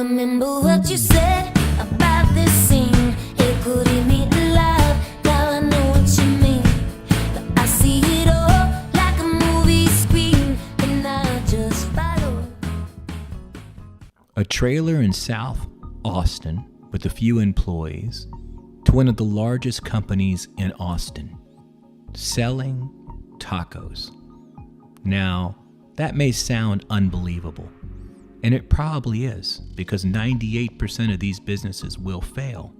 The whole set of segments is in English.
remember what you said about this scene. It couldn't mean love. Now I know what you mean. But I see it all like a movie screen, and I just follow. A trailer in South Austin with a few employees to one of the largest companies in Austin, selling tacos. Now, that may sound unbelievable, and it probably is, because 98% of these businesses will fail.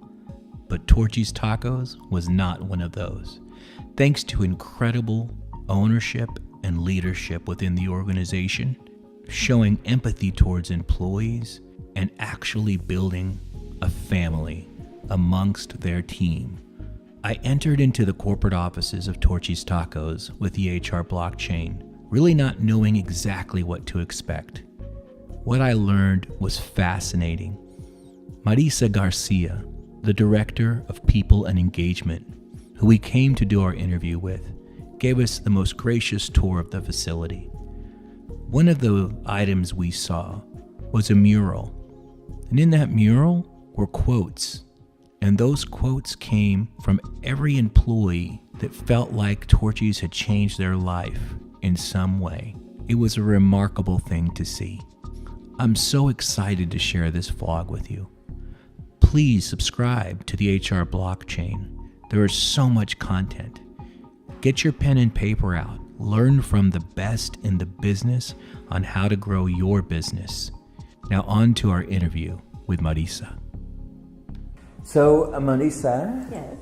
But Torchy's Tacos was not one of those. Thanks to incredible ownership and leadership within the organization, showing empathy towards employees, and actually building a family amongst their team, I entered into the corporate offices of Torchy's Tacos with the HR blockchain, really not knowing exactly what to expect. What I learned was fascinating. Marisa Garcia, the Director of People and Engagement, who we came to do our interview with, gave us the most gracious tour of the facility. One of the items we saw was a mural, and in that mural were quotes, and those quotes came from every employee that felt like Torchy's had changed their life in some way. It was a remarkable thing to see. I'm so excited to share this vlog with you. Please subscribe to the HR blockchain. There is so much content. Get your pen and paper out. Learn from the best in the business on how to grow your business. Now on to our interview with Marisa. So, Marisa, Yes.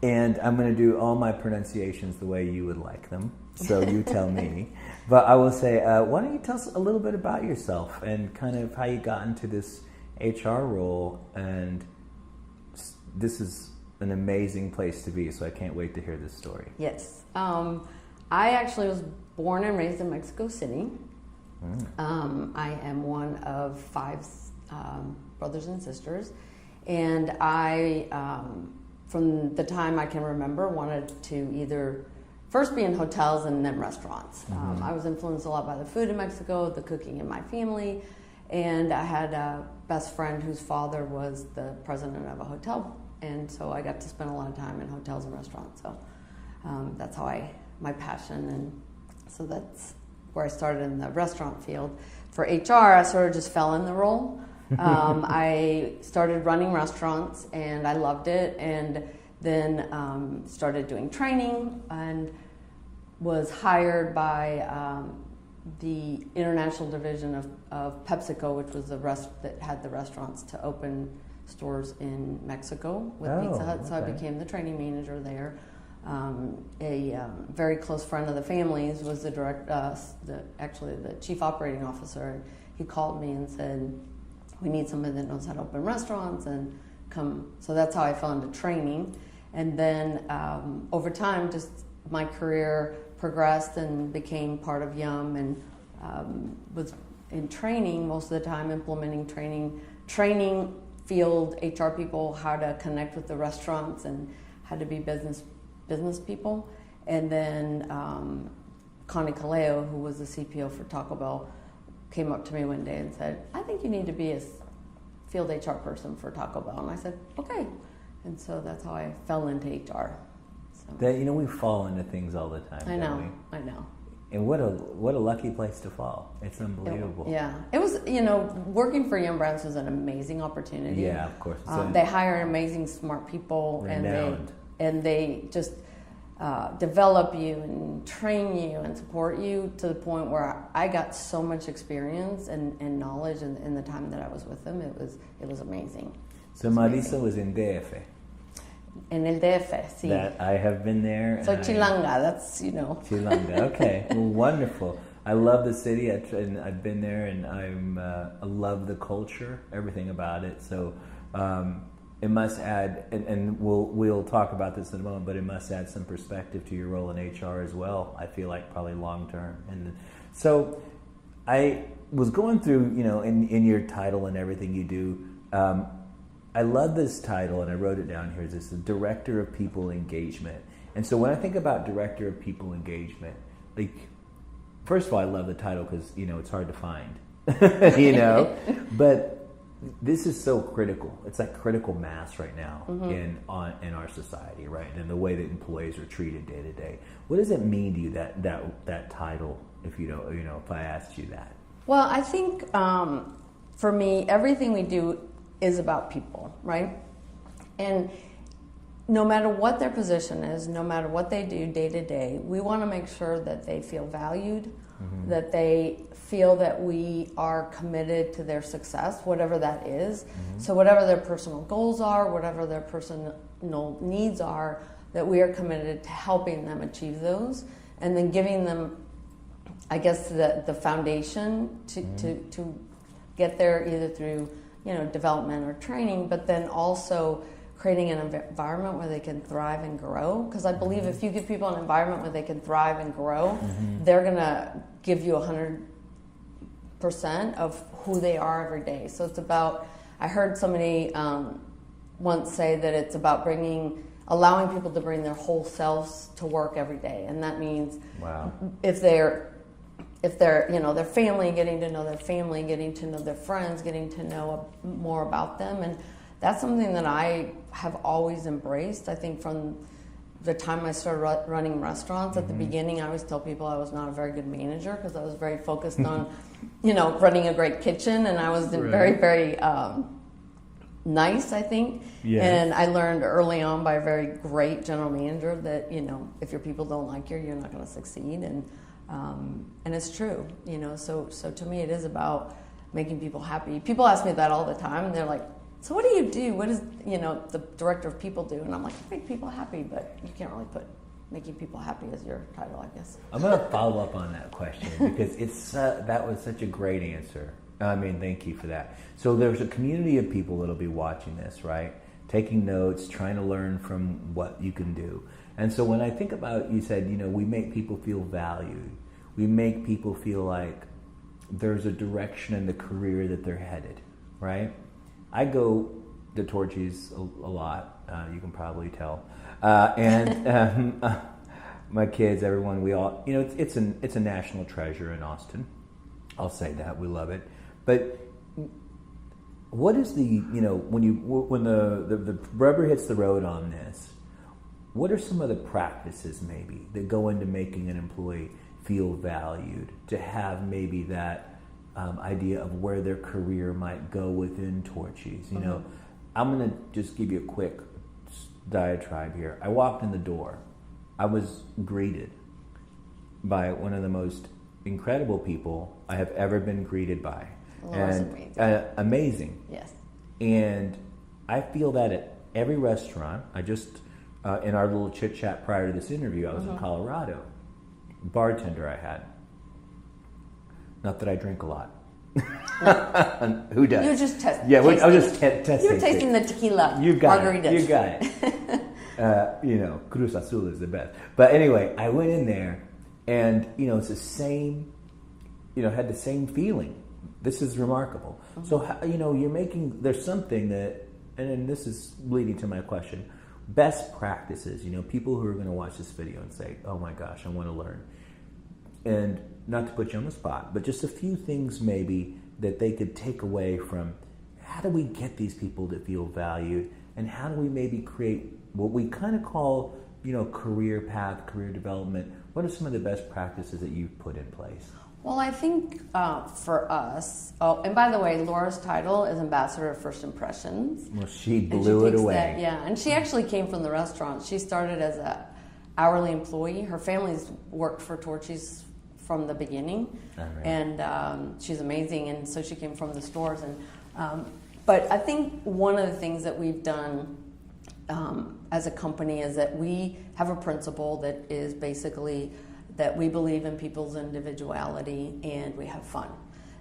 and I'm going to do all my pronunciations the way you would like them, so you tell me. But I will say, why don't you tell us a little bit about yourself and kind of how you got into this HR role, and this is an amazing place to be, so I can't wait to hear this story. Yes. I actually was born and raised in Mexico City. I am one of 5 brothers and sisters, and I, from the time I can remember, wanted to either first be in hotels and then restaurants. I was influenced a lot by the food in Mexico, the cooking in my family, and I had a best friend whose father was the president of a hotel, and so I got to spend a lot of time in hotels and restaurants. So that's how my passion, and so that's where I started in the restaurant field. For HR, I sort of just fell in the role. I started running restaurants, and I loved it, and then started doing training and was hired by the international division of PepsiCo, which was the that had the restaurants, to open stores in Mexico with Pizza Hut. So I became the training manager there. A very close friend of the family's was actually the chief operating officer. He called me and said, "We need somebody that knows how to open restaurants and come." So that's how I fell into training. And then over time, just my career progressed and became part of Yum, and was in training most of the time, implementing training field HR people how to connect with the restaurants and how to be business people. And then Connie Caleo, who was the CPO for Taco Bell, came up to me one day and said, "I think you need to be a field HR person for Taco Bell." And I said, "Okay." And so that's how I fell into HR. So. We fall into things all the time. I know. And what a lucky place to fall. It's unbelievable. It was, working for Yum Brands was an amazing opportunity. Yeah, of course. They hire amazing, smart people, renowned. and they just develop you and train you and support you to the point where I got so much experience and knowledge in the time that I was with them. It was amazing. So Marisa was in DF. En el DF, sí. That I have been there. So Chilanga, that's, Chilanga, okay. Well, wonderful. I love the city, and I've been there, and I love the culture, everything about it. So it must add, and we'll talk about this in a moment, but it must add some perspective to your role in HR as well, I feel like, probably long term. And so I was going through, in your title and everything you do, I love this title, and I wrote it down here. It's the Director of People Engagement. And so when I think about Director of People Engagement, first of all, I love the title because, it's hard to find, but this is so critical. It's like critical mass right now in our society, right? And the way that employees are treated day to day. What does it mean to you that title? If you don't, if I asked you that. Well, I think for me, everything we do is about people, right? And no matter what their position is, no matter what they do day to day, we want to make sure that they feel valued, that they feel that we are committed to their success, whatever that is. So whatever their personal goals are, whatever their personal needs are, that we are committed to helping them achieve those, and then giving them, I guess, the foundation to get there, either through development or training, but then also creating an environment where they can thrive and grow. Because I believe if you give people an environment where they can thrive and grow, they're gonna give you 100% of who they are every day. So it's about, I heard somebody once say that it's about allowing people to bring their whole selves to work every day. And that means if their family, getting to know their family, getting to know their friends, getting to know more about them. And that's something that I have always embraced. I think from the time I started running restaurants, at the beginning, I always tell people I was not a very good manager because I was very focused on, running a great kitchen, and I was very, very nice, I think. Yes. And I learned early on by a very great general manager that, if your people don't like you, you're not going to succeed. And it's true, So to me, it is about making people happy. People ask me that all the time, and they're like, so what do you do? What does, the director of people do? And I'm like, I make people happy, but you can't really put making people happy as your title, I guess. I'm going to follow up on that question because that was such a great answer. I mean, thank you for that. So there's a community of people that'll be watching this, right? Taking notes, trying to learn from what you can do. And so when I think about, you said, we make people feel valued. We make people feel like there's a direction in the career that they're headed, right? I go to Torchy's a lot, you can probably tell. And my kids, everyone, we all, it's a national treasure in Austin. I'll say that, we love it. But what is when the rubber hits the road on this, what are some of the practices maybe that go into making an employee feel valued, to have maybe that idea of where their career might go within Torchy's? I'm going to just give you a quick diatribe here. I walked in the door. I was greeted by one of the most incredible people I have ever been greeted by. Amazing. Amazing. Yes. And I feel that at every restaurant. I just, in our little chit chat prior to this interview, I was in Colorado. Bartender I had. Not that I drink a lot. Who does? You just test. Yeah, I was just testing. You're tasting the tequila. You got margaritas. it. You got it. Cruz Azul is the best. But anyway, I went in there, and it's the same. Had the same feeling. This is remarkable. So you're making. There's something that, and this is leading to my question. Best practices. People who are going to watch this video and say, "Oh my gosh, I want to learn." And not to put you on the spot, but just a few things maybe that they could take away from how do we get these people to feel valued, and how do we maybe create what we kind of call, career path, career development. What are some of the best practices that you've put in place? Well, I think for us, and by the way, Laura's title is Ambassador of First Impressions. Well, she blew it away. And she actually came from the restaurant. She started as a hourly employee. Her family's worked for Torchy's from the beginning, and she's amazing. And so she came from the stores. And but I think one of the things that we've done as a company is that we have a principle that is basically that we believe in people's individuality and we have fun.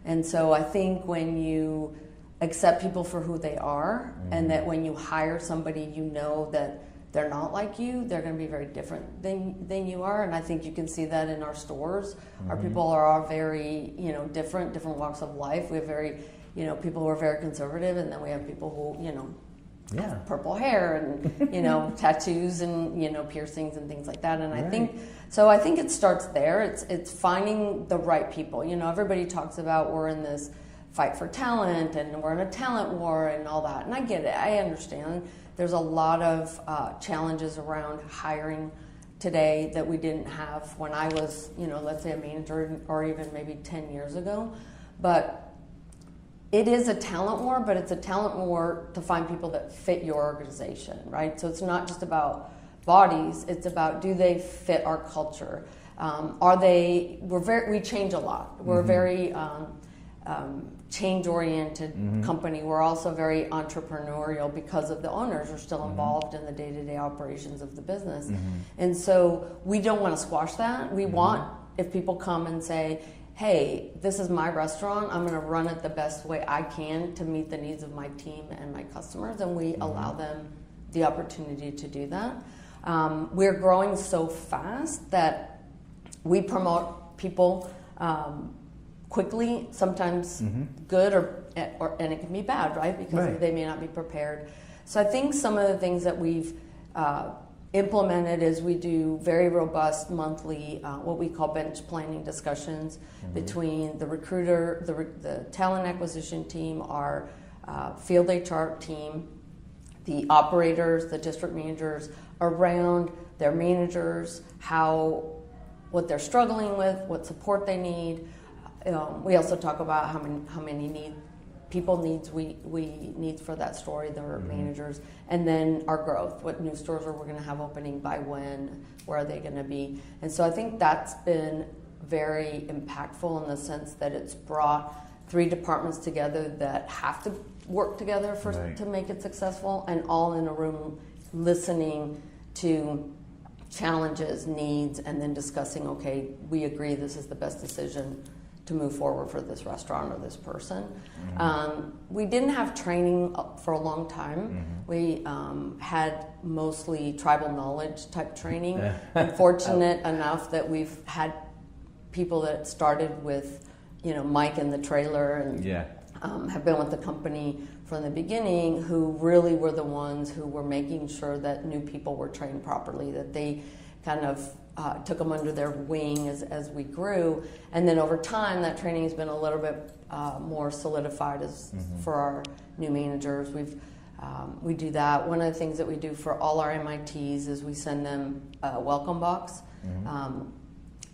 And so I think when you accept people for who they are, and that when you hire somebody, that they're not like you, they're going to be very different than you are. And I think you can see that in our stores. Our people are all very, different walks of life. We have very, people who are very conservative, and then we have people who, have purple hair and, tattoos and, piercings and things like that. And I think it starts there. It's finding the right people. Everybody talks about we're in this fight for talent, and we're in a talent war and all that. And I get it. I understand. There's a lot of challenges around hiring today that we didn't have when I was, let's say a manager, or even maybe 10 years ago. But it is a talent war, but it's a talent war to find people that fit your organization, right? So it's not just about bodies, it's about, do they fit our culture? We change a lot. We're very change-oriented company. We're also very entrepreneurial because of the owners are still involved in the day-to-day operations of the business. And so we don't want to squash that. We want, if people come and say, hey, this is my restaurant, I'm going to run it the best way I can to meet the needs of my team and my customers, and we allow them the opportunity to do that. We're growing so fast that we promote people quickly, sometimes good or and it can be bad, right? Because they may not be prepared. So I think some of the things that we've implemented is we do very robust monthly, what we call bench planning discussions between the recruiter, the talent acquisition team, our field HR team, the operators, the district managers, around their managers, what they're struggling with, what support they need. We also talk about how many people needs we need for that story, their managers, and then our growth. What new stores are we going to have opening by when? Where are they going to be? And so I think that's been very impactful in the sense that it's brought 3 departments together that have to work together to make it successful, and all in a room listening to challenges, needs, and then discussing, okay, we agree this is the best decision to move forward for this restaurant or this person. We didn't have training for a long time. We had mostly tribal knowledge type training. I'm fortunate enough that we've had people that started with, Mike in the trailer and have been with the company from the beginning, who really were the ones who were making sure that new people were trained properly, that they kind of took them under their wing as we grew. And then over time, that training has been a little bit more solidified for our new managers. We do that. One of the things that we do for all our MITs is we send them a welcome box.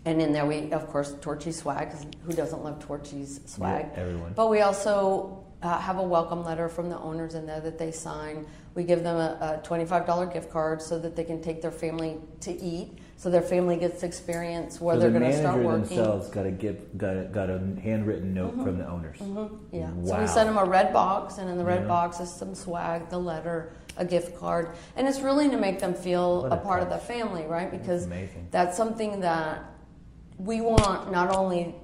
And in there we, of course, Torchy swag, because who doesn't love Torchy's swag? Yeah, everyone. But we also have a welcome letter from the owners in there that they sign. We give them a $25 gift card so that they can take their family to eat, so their family gets to experience where they're going to start working. The managers themselves got a handwritten note from the owners. Yeah. Wow. So we send them a red box, and in the red box is some swag, the letter, a gift card, and it's really to make them feel a part of the family, right? Because that's something that we want, not only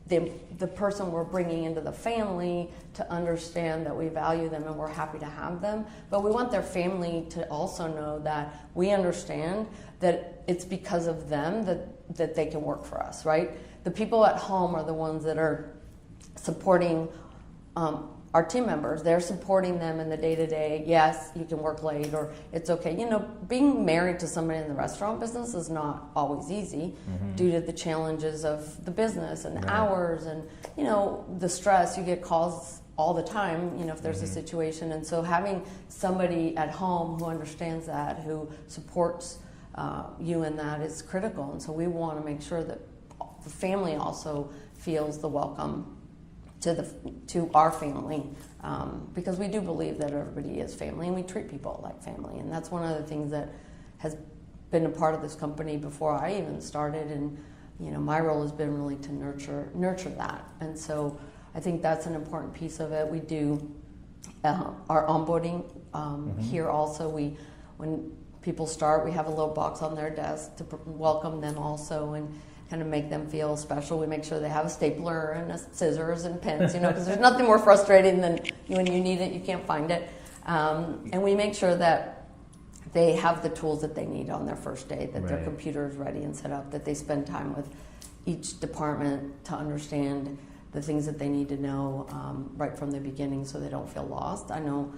the person we're bringing into the family to understand that we value them and we're happy to have them, but we want their family to also know that we understand that it's because of them that they can work for us, right? The people at home are the ones that are supporting our team members. They're supporting them in the day-to-day. Yes, you can work late, or it's okay. Being married to somebody in the restaurant business is not always easy due to the challenges of the business and hours and, the stress. You get calls all the time, if there's a situation. And so having somebody at home who understands that, who supports you in that is critical. And so we want to make sure that the family also feels the welcome to our family, because we do believe that everybody is family and we treat people like family, and that's one of the things that has been a part of this company before I even started. And my role has been really to nurture that, and so I think that's an important piece of it. We do our onboarding here also. When people start, we have a little box on their desk to welcome them also, and kind of make them feel special. We make sure they have a stapler and scissors and pens, because there's nothing more frustrating than when you need it, you can't find it. And we make sure that they have the tools that they need on their first day, that their computer is ready and set up, that they spend time with each department to understand the things that they need to know right from the beginning so they don't feel lost. I know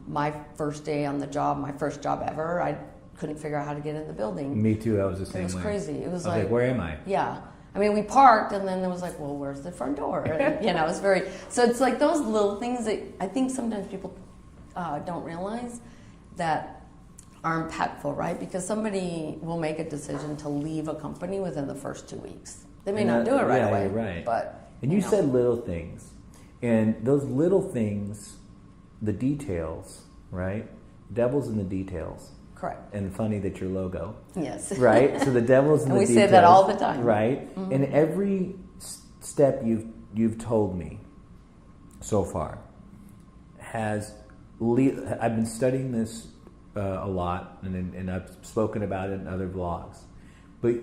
my first day on the job, my first job ever, I couldn't figure out how to get in the building. Me too. I was the same way. It was crazy. It was like, where am I? Yeah. I mean, we parked, and then it was like, well, where's the front door? And, you know, it's very, so it's like those little things that I think sometimes people don't realize that are impactful, right? Because somebody will make a decision to leave a company within the first 2 weeks. They may not do it right away. You're right. But, and you know. said little things. And those little things, the details, right? Devil's in the details. Correct. And funny that your logo. Yes. Right? So the devil's in and the we details. say that all the time. Right? Mm-hmm. And every step you've told me so far has... I've been studying this a lot, and I've spoken about it in other vlogs. But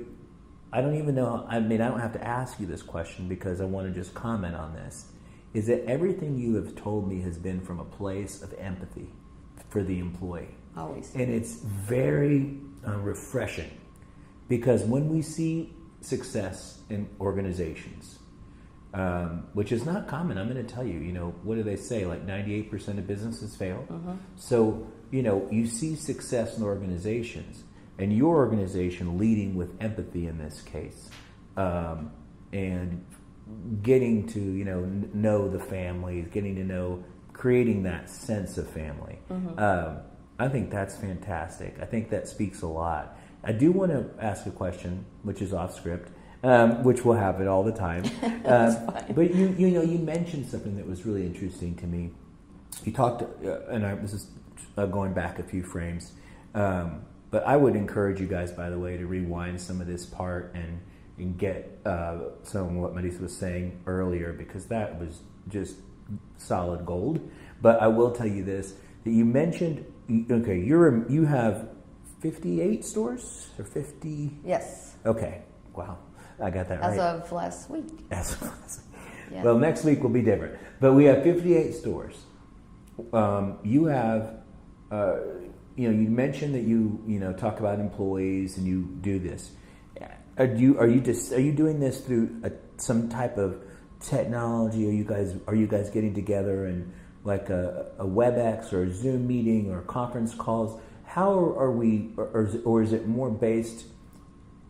I don't even know... I mean, I don't have to ask you this question because I want to just comment on this. Is that everything you have told me has been from a place of empathy for the employee. Always. And it's very refreshing because when we see success in organizations, which is not common, I'm going to tell you, you know, what do they say? Like 98% of businesses fail. Mm-hmm. So, you know, you see success in organizations and your organization leading with empathy in this case, and getting to, you know the families, getting to know, creating that sense of family. Mm-hmm. I think that's fantastic. I think that speaks a lot. I do want to ask a question, which is off script, which will happen all the time. But you mentioned something that was really interesting to me. You talked, this is going back a few frames, but I would encourage you guys, by the way, to rewind some of this part and get some of what Marisa was saying earlier, because that was just solid gold. But I will tell you this, that you mentioned, okay, you have 58 stores or 50? Yes. Okay. Wow. I got that right. As of last week. Yeah. Well, next week will be different. But we have 58 stores. You have, you mentioned that you talk about employees and you do this. Are you doing this through some type of technology? Are you guys getting together and like a WebEx or a Zoom meeting or conference calls? How are we, or is it more based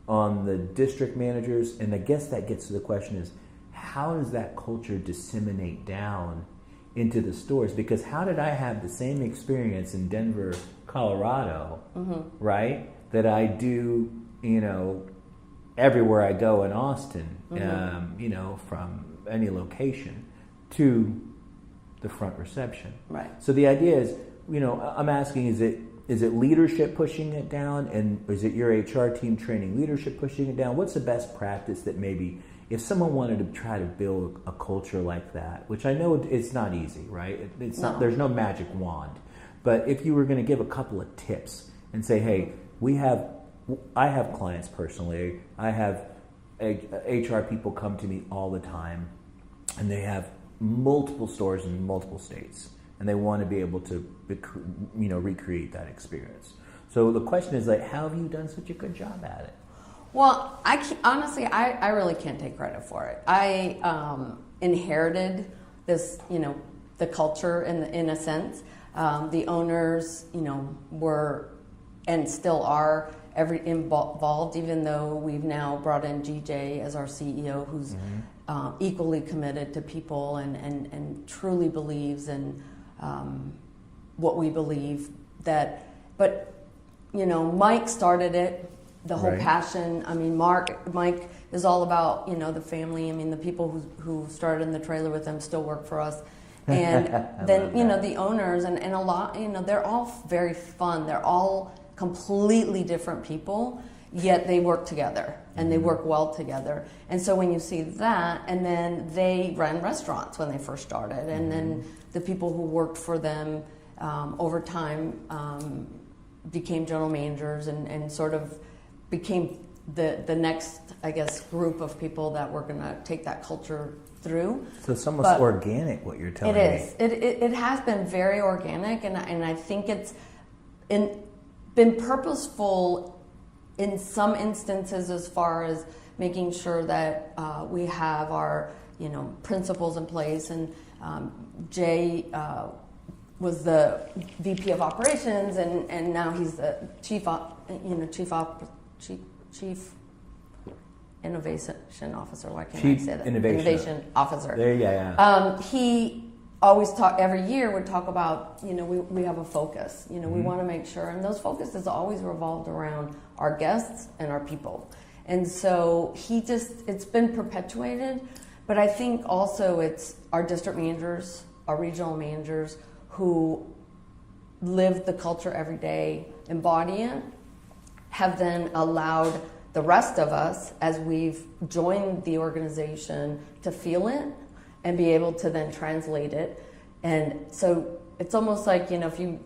on the district managers? And I guess that gets to the question is, how does that culture disseminate down into the stores? Because how did I have the same experience in Denver, Colorado, mm-hmm. right, that I do, everywhere I go in Austin, mm-hmm. From any location to the front reception. Right. So the idea is, I'm asking, is it leadership pushing it down, and is it your HR team training leadership pushing it down? What's the best practice that maybe, if someone wanted to try to build a culture like that, which I know it's not easy, right? It's not. There's no magic wand. But if you were going to give a couple of tips and say, hey, I have clients personally. I have HR people come to me all the time, and they have multiple stores in multiple states, and they want to be able to, recreate that experience. So the question is, like, how have you done such a good job at it? Well, honestly, I really can't take credit for it. I inherited this, the culture in a sense. The owners, were and still are involved, even though we've now brought in GJ as our CEO, who's mm-hmm. Equally committed to people and truly believes in what we believe. But Mike started it, the whole right. passion. I mean, Mike is all about the family. I mean, the people who started in the trailer with them still work for us. And then the owners and a lot, they're all very fun. They're all completely different people, yet they work together and they work well together. And so when you see that, and then they ran restaurants when they first started, and then the people who worked for them over time became general managers and sort of became the next, I guess, group of people that were going to take that culture through. So it's almost organic, what you're telling me. It is. It has been very organic, and I think it's been purposeful in some instances, as far as making sure that we have our principles in place. And Jay was the VP of operations, and now he's the chief innovation officer. Why can't Chief I say that? Innovation Officer. There you go. Yeah. He always talk every year would talk about, we have a focus. We want to make sure, and those focuses always revolved around our guests and our people. And so it's been perpetuated, but I think also it's our district managers, our regional managers who live the culture every day, embody it, have then allowed the rest of us, as we've joined the organization, to feel it and be able to then translate it. And so it's almost like, if you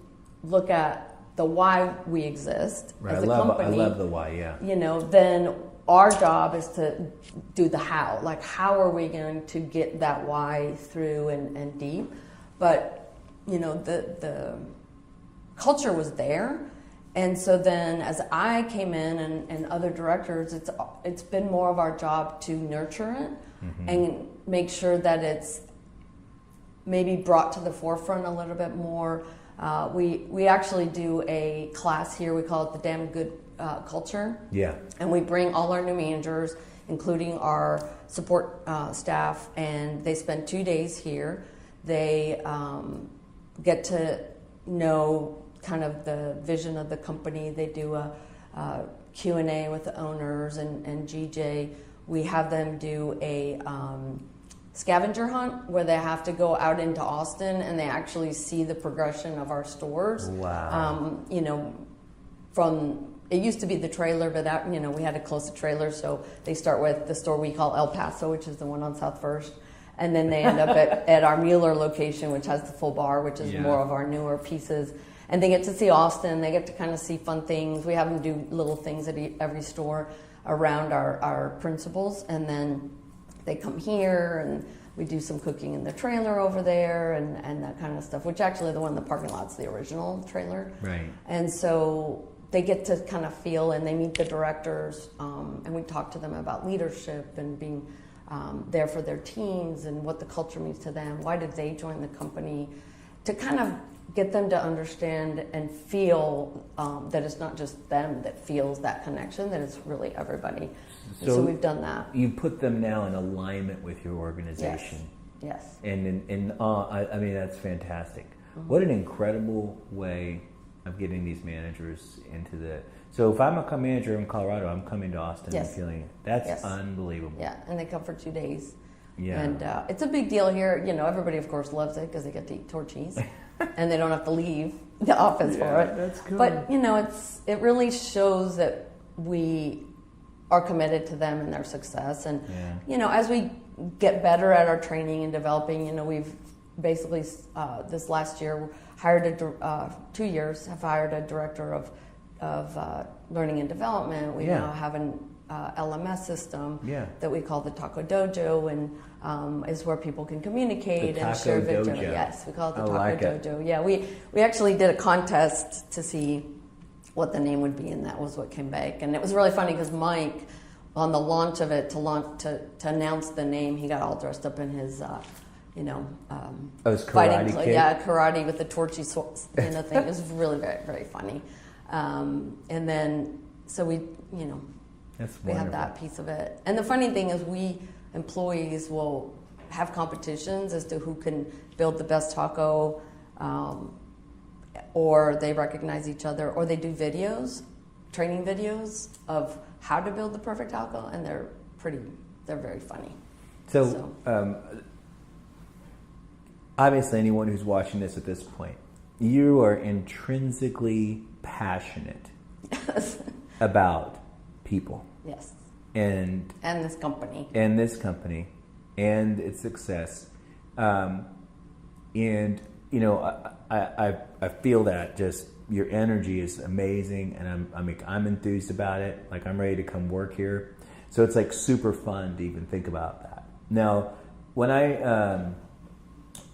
look at the why we exist as a company. I love the why, yeah. Then our job is to do the how. Like, how are we going to get that why through and deep? But, the culture was there. And so then as I came in and other directors, it's been more of our job to nurture it and make sure that it's maybe brought to the forefront a little bit more. We actually do a class here. We call it the Damn Good Culture. Yeah. And we bring all our new managers, including our support staff, and they spend 2 days here. They get to know kind of the vision of the company. They do a Q&A with the owners and GJ. We have them do a scavenger hunt where they have to go out into Austin and they actually see the progression of our stores. Wow. From it used to be the trailer, but that we had to close the trailer, so they start with the store we call El Paso, which is the one on South First, and then they end up at our Mueller location, which has the full bar, which is more of our newer pieces. And they get to see Austin. They get to kind of see fun things. We have them do little things at every store around our principles, and then they come here and we do some cooking in the trailer over there and that kind of stuff, which actually the one in the parking lot's the original trailer. Right. And so they get to kind of feel, and they meet the directors, and we talk to them about leadership and being there for their teams and what the culture means to them. Why did they join the company? To kind of get them to understand and feel that it's not just them that feels that connection, that it's really everybody. So we've done that. You put them now in alignment with your organization. Yes. And I mean, that's fantastic. What an incredible way of getting these managers into the... So if I'm a manager in Colorado, I'm coming to Austin and feeling it. That's unbelievable. Yeah, and they come for 2 days. Yeah. And it's a big deal here. Everybody, of course, loves it because they get to eat Torchy's and they don't have to leave the office for it. That's cool. But, it really shows that we are committed to them and their success. And, as we get better at our training and developing, we've basically, this last year, hired 2 years, have hired a director of learning and development. We now have an LMS system that we call the Taco Dojo, and is where people can communicate and share video. Dojo. Yes, we call it the Taco Dojo. Yeah, we actually did a contest to see what the name would be, and that was what came back. And it was really funny because Mike, on the launch of it, to announce the name, he got all dressed up in his his fighting karate kid? Yeah, karate with the Torchy thing. It was really very, very funny. And then so we That's we have wonderful. that piece of it. And the funny thing is, we employees will have competitions as to who can build the best taco, or they recognize each other, or they do videos, training videos of how to build the perfect taco, and they're very funny. So obviously, anyone who's watching this at this point, you are intrinsically passionate about people. Yes. And this company. And this company and its success. I feel that just your energy is amazing, and I'm enthused about it. Like, I'm ready to come work here. So it's like super fun to even think about that. Now, when I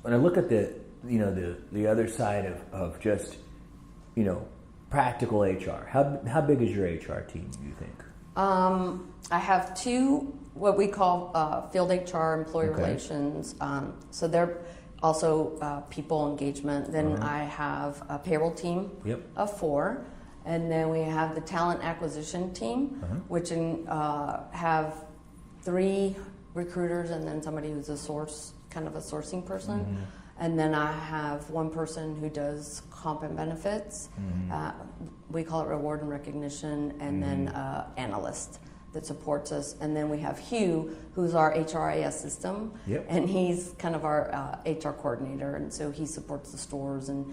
look at the other side of just practical HR, how big is your HR team, do you think? I have 2 what we call field HR, employee relations. So they're also people engagement. Then I have a payroll team of 4, and then we have the talent acquisition team, which have 3 recruiters and then somebody who's a kind of a sourcing person. And then I have one person who does comp and benefits. We call it reward and recognition, and then analyst that supports us. And then we have Hugh, who's our HRIS system, and he's kind of our HR coordinator. And so he supports the stores and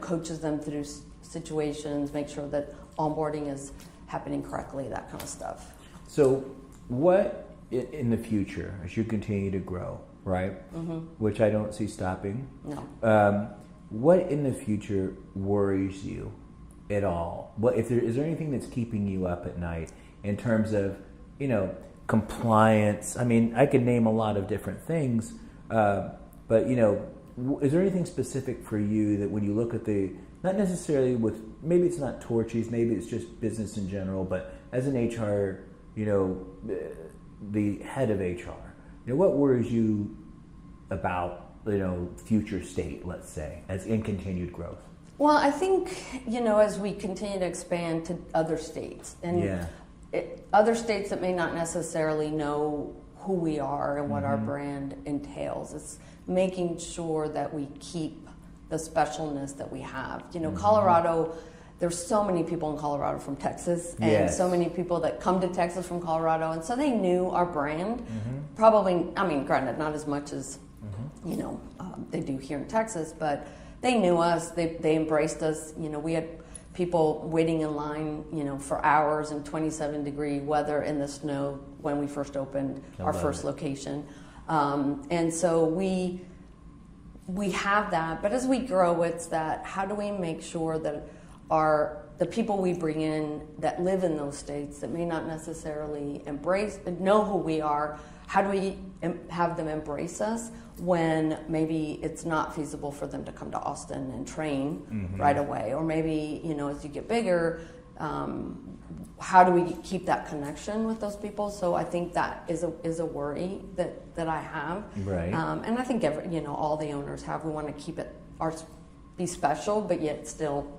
coaches them through situations, make sure that onboarding is happening correctly, that kind of stuff. So what in the future, as you continue to grow, right? Which I don't see stopping. No. What in the future worries you at all? Is there anything that's keeping you up at night in terms of, compliance? I mean, I could name a lot of different things, but is there anything specific for you that when you look at not necessarily with, maybe it's not Torchy's, maybe it's just business in general, but as an HR, the head of HR, what worries you about, future state, let's say, as in continued growth? Well, I think, as we continue to expand to other states and other states that may not necessarily know who we are and what our brand entails, it's making sure that we keep the specialness that we have. Colorado, there's so many people in Colorado from Texas and so many people that come to Texas from Colorado, and so they knew our brand. Probably, granted, not as much as they do here in Texas, but they knew us. They embraced us. We had people waiting in line, for hours in 27-degree weather in the snow when we first opened our first location, and so we have that. Know as we grow, it's that how do we make sure that the people we bring in that live in those states that may not necessarily know who we are, how do we have them embrace us when maybe it's not feasible for them to come to Austin and train right away, or maybe as you get bigger, how do we keep that connection with those people? So I think that is a worry that I have, right? And I think all the owners have. We want to keep it be special, but yet still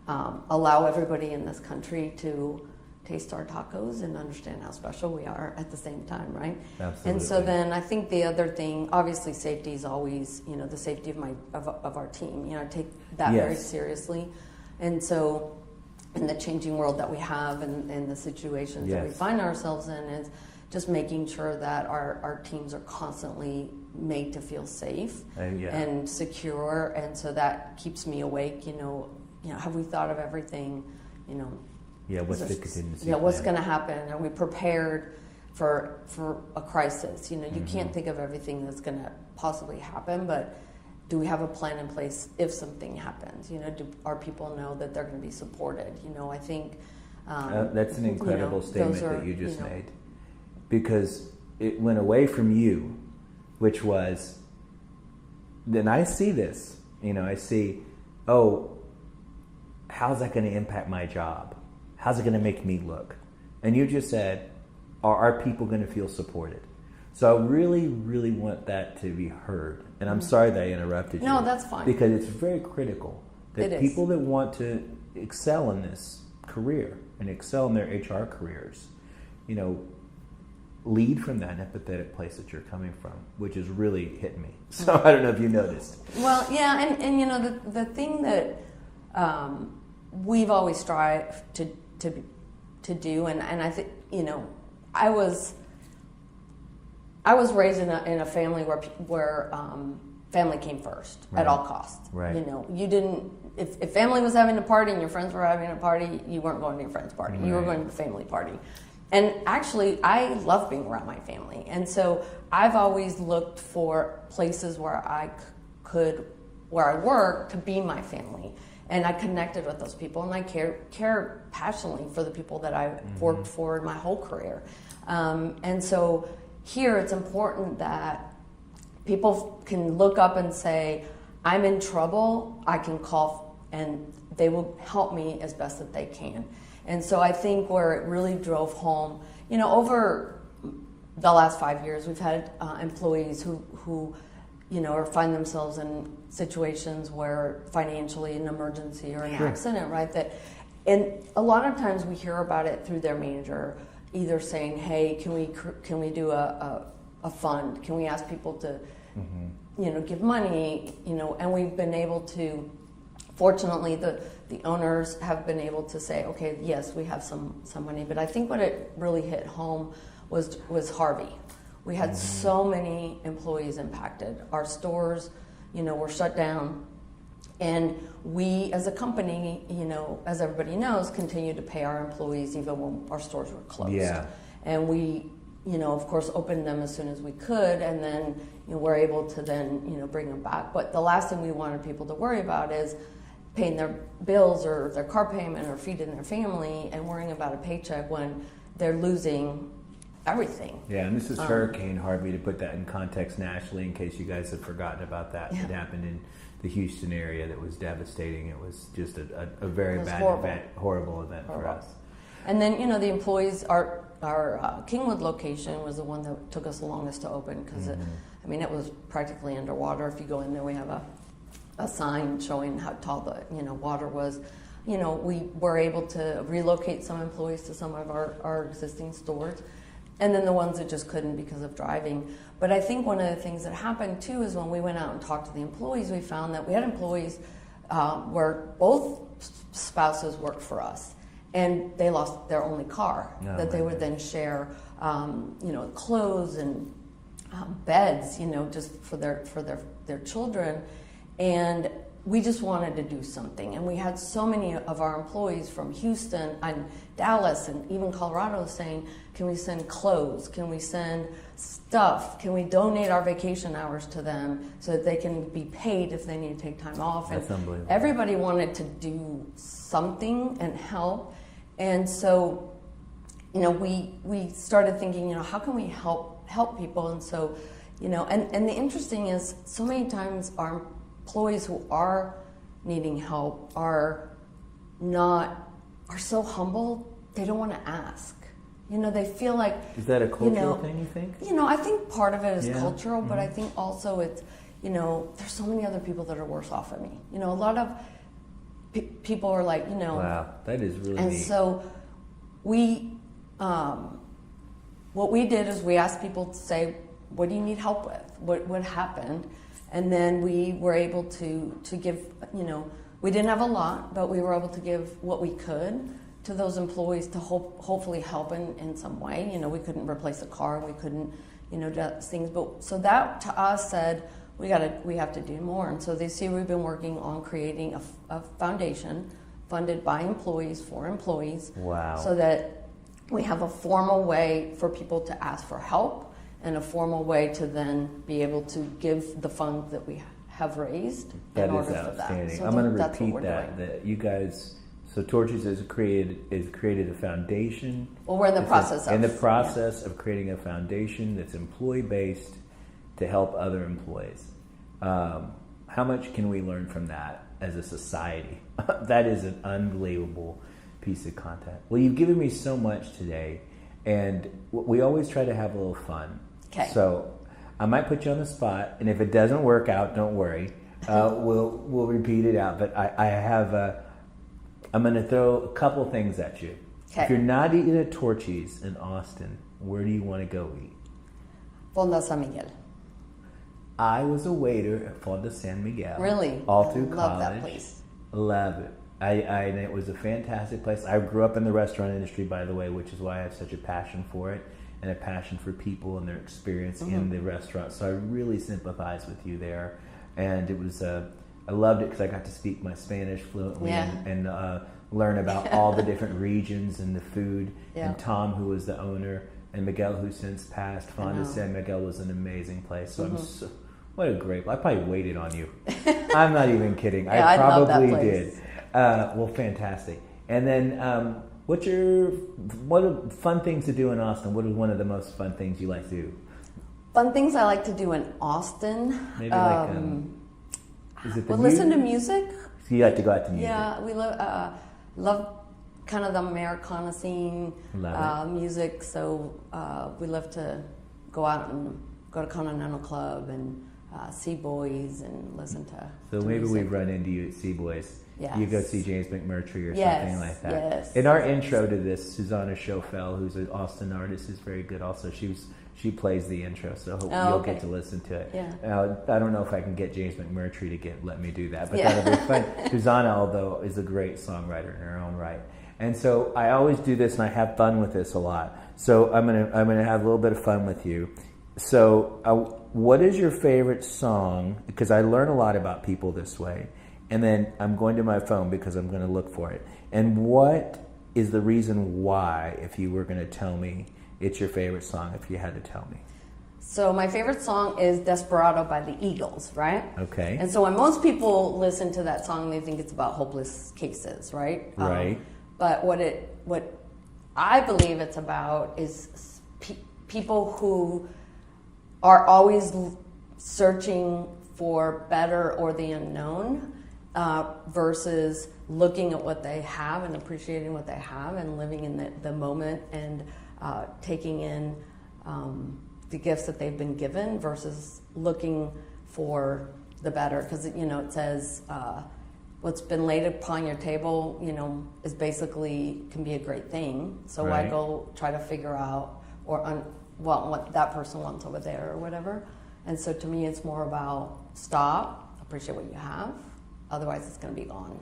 allow everybody in this country to taste our tacos and understand how special we are at the same time, right? Absolutely. And so then I think the other thing, obviously safety is always, the safety of our team. I take that very seriously. And so in the changing world that we have and the situations that we find ourselves in, is just making sure that our teams are constantly made to feel safe and secure. And so that keeps me awake. Have we thought of everything? What's the contingency? What's going to happen? Are we prepared for a crisis? You can't think of everything that's going to possibly happen, but do we have a plan in place if something happens? Do our people know that they're going to be supported? I think that's an incredible statement that you just made, because it went away from you, which was, then I see this. I see, how's that going to impact my job? How's it going to make me look? And you just said, are our people going to feel supported? So I really, really want that to be heard. And I'm sorry that I interrupted you. No, that's fine. Because it's very critical that people that want to excel in this career and excel in their HR careers, lead from that empathetic place that you're coming from, which is really hitting me. So I don't know if you noticed. Well, yeah, and the thing that we've always strived to do, and I think I was raised in a family where family came first at all costs. Right. You didn't. If family was having a party and your friends were having a party, you weren't going to your friend's party. You were going to the family party. And actually, I love being around my family, and so I've always looked for places where I work to be my family. And I connected with those people, and I care passionately for the people that I've worked for in my whole career. And so here it's important that people can look up and say, I'm in trouble, I can call, and they will help me as best that they can. And so I think where it really drove home, over the last 5 years, we've had employees who or find themselves in situations where financially an emergency or an accident, right? And a lot of times we hear about it through their manager, either saying, hey, can we do a fund? Can we ask people to, give money? And we've been able to, fortunately, the owners have been able to say, okay, yes, we have some money. But I think what it really hit home was Harvey. We had so many employees impacted. Our stores, were shut down. And we, as a company, as everybody knows, continued to pay our employees even when our stores were closed. Yeah. And we, of course, opened them as soon as we could, and then we're able to then, bring them back. But the last thing we wanted people to worry about is paying their bills or their car payment or feeding their family and worrying about a paycheck when they're losing everything. Yeah, and this is Hurricane Harvey, to put that in context nationally, in case you guys have forgotten about that. Yeah. It happened in the Houston area. That was devastating. It was just a very bad event, horrible event for us. And then, the employees, our Kingwood location was the one that took us the longest to open because, it was practically underwater. If you go in there, we have a sign showing how tall the, water was. We were able to relocate some employees to some of our existing stores. And then the ones that just couldn't because of driving. But I think one of the things that happened too is when we went out and talked to the employees, we found that we had employees where both spouses worked for us, and they lost their only car that they would then share, clothes and beds, just for their children. And we just wanted to do something. And we had so many of our employees from Houston and Dallas and even Colorado saying, can we send clothes? Can we send stuff? Can we donate our vacation hours to them so that they can be paid if they need to take time off? That's unbelievable. Everybody wanted to do something and help. And so, we started thinking, how can we help people? And so, and the interesting is so many times our employees who are needing help are so humble, they don't want to ask. They feel like... Is that a cultural thing, you think? I think part of it is cultural, but I think also it's, there's so many other people that are worse off than me. A lot of people are like, Wow, that is really and neat. so we, what we did is we asked people to say, what do you need help with? What happened? And then we were able to give, we didn't have a lot, but we were able to give what we could to those employees to hopefully help in some way. We couldn't replace a car, we couldn't, do things. But so that to us said, we have to do more. And so this year we've been working on creating a foundation funded by employees for employees. Wow. So that we have a formal way for people to ask for help and a formal way to then be able to give the funds that we have raised That in is order for that. outstanding. So I'm going to that's what repeat we're that. doing. That you guys, so Torchy's has created a foundation. Well, we're in the process of creating a foundation that's employee based to help other employees. How much can we learn from that as a society? That is an unbelievable piece of content. Well, you've given me so much today, and we always try to have a little fun. Okay. So I might put you on the spot, and if it doesn't work out, don't worry. We'll repeat it out. But I'm going to throw a couple things at you. Okay. If you're not eating at Torchy's in Austin, where do you want to go eat? Fonda San Miguel. I was a waiter at Fonda San Miguel. Really? All through college. Love that place. Love it. And it was a fantastic place. I grew up in the restaurant industry, by the way, which is why I have such a passion for it and a passion for people and their experience in the restaurant. So I really sympathize with you there. And it was, I loved it because I got to speak my Spanish fluently and learn about all the different regions and the food. Yeah. And Tom, who was the owner, and Miguel, who since passed, Fonda San Miguel was an amazing place. So I'm so, what a great, I probably waited on you. I'm not even kidding. Yeah, I love that probably place. did. Well, fantastic. And then, what are fun things to do in Austin? What is one of the most fun things you like to do? Fun things I like to do in Austin. Maybe like, is it the listen to music? music. So you like to go out to music? Yeah, we love kind of the Americana scene, music. So we love to go out and go to Continental Club and Sea Boys and listen to. So to maybe music. we run into you at Sea Boys. Yes. You go see James McMurtry or Yes, something like that. yes, In our yes. intro to this, Susanna Schofel, who's an Austin artist, is very good. Also, she plays the intro, so hope you'll okay. get to listen to it. Yeah. I don't know if I can get James McMurtry to let me do that, but Yeah. that'll be fun. Susanna, although, is a great songwriter in her own right. And so I always do this, and I have fun with this a lot. So I'm gonna have a little bit of fun with you. So, what is your favorite song? Because I learn a lot about people this way. And then I'm going to my phone because I'm going to look for it. And what is the reason why, if you were going to tell me it's your favorite song, if you had to tell me? So my favorite song is Desperado by the Eagles, right? Okay. And so when most people listen to that song, they think it's about hopeless cases, right? Right. But what I believe it's about is people who are always searching for better or the unknown, versus looking at what they have and appreciating what they have and living in the moment and taking in the gifts that they've been given versus looking for the better. Because, you know, it says what's been laid upon your table, you know, is basically can be a great thing. So why Right. go try to figure out what that person wants over there or whatever. And so to me, it's more about stop, appreciate what you have. Otherwise, it's going to be gone.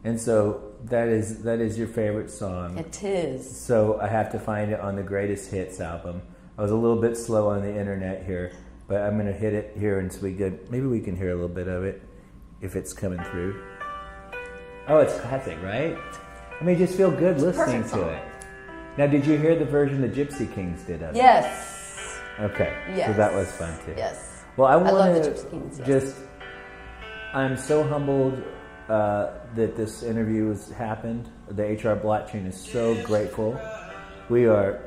And so that is your favorite song. It is. So I have to find it on the Greatest Hits album. I was a little bit slow on the internet here, but I'm going to hit it here and so maybe we can hear a little bit of it if it's coming through. Oh, it's classic, right? I mean, just feel good listening Perfect to song. it. Now, did you hear the version the Gypsy Kings did of it? Yes. Okay. Yes. So that was fun too. Yes. Well, I love want the to Gypsy Kings, yes. just. I'm so humbled that this interview has happened. The HR Blockchain is so grateful. We are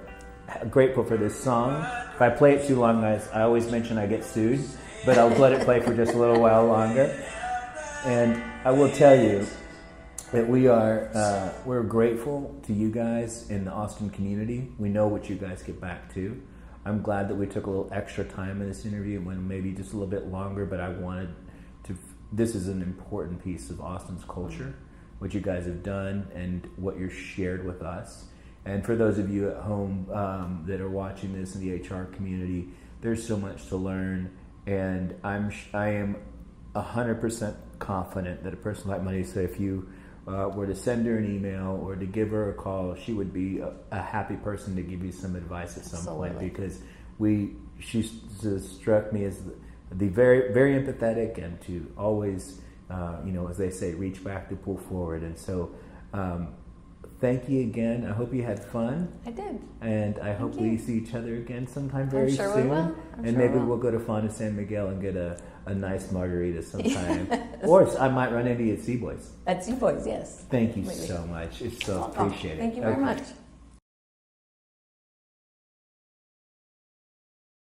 grateful for this song. If I play it too long, guys, I always mention I get sued, but I'll let it play for just a little while longer. And I will tell you that we're grateful to you guys in the Austin community. We know what you guys get back to. I'm glad that we took a little extra time in this interview, went maybe just a little bit longer, but I wanted to. This is an important piece of Austin's culture, what you guys have done and what you're shared with us. And for those of you at home that are watching this in the HR community, there's so much to learn, and I am 100% confident that a person like Marisa, if you were to send her an email or to give her a call, she would be a happy person to give you some advice at some point, because she struck me as the very, very empathetic and to always, as they say, reach back to pull forward. And so thank you again. I hope you had fun. I did. And I hope we see each other again sometime very sure soon. we will. And maybe we'll go to Fonda San Miguel and get a nice margarita sometime. Or I might run into you at Sea Boys. At Sea Boys, yes. Thank you Maybe. so much. It's so Welcome. appreciated. Thank you very much.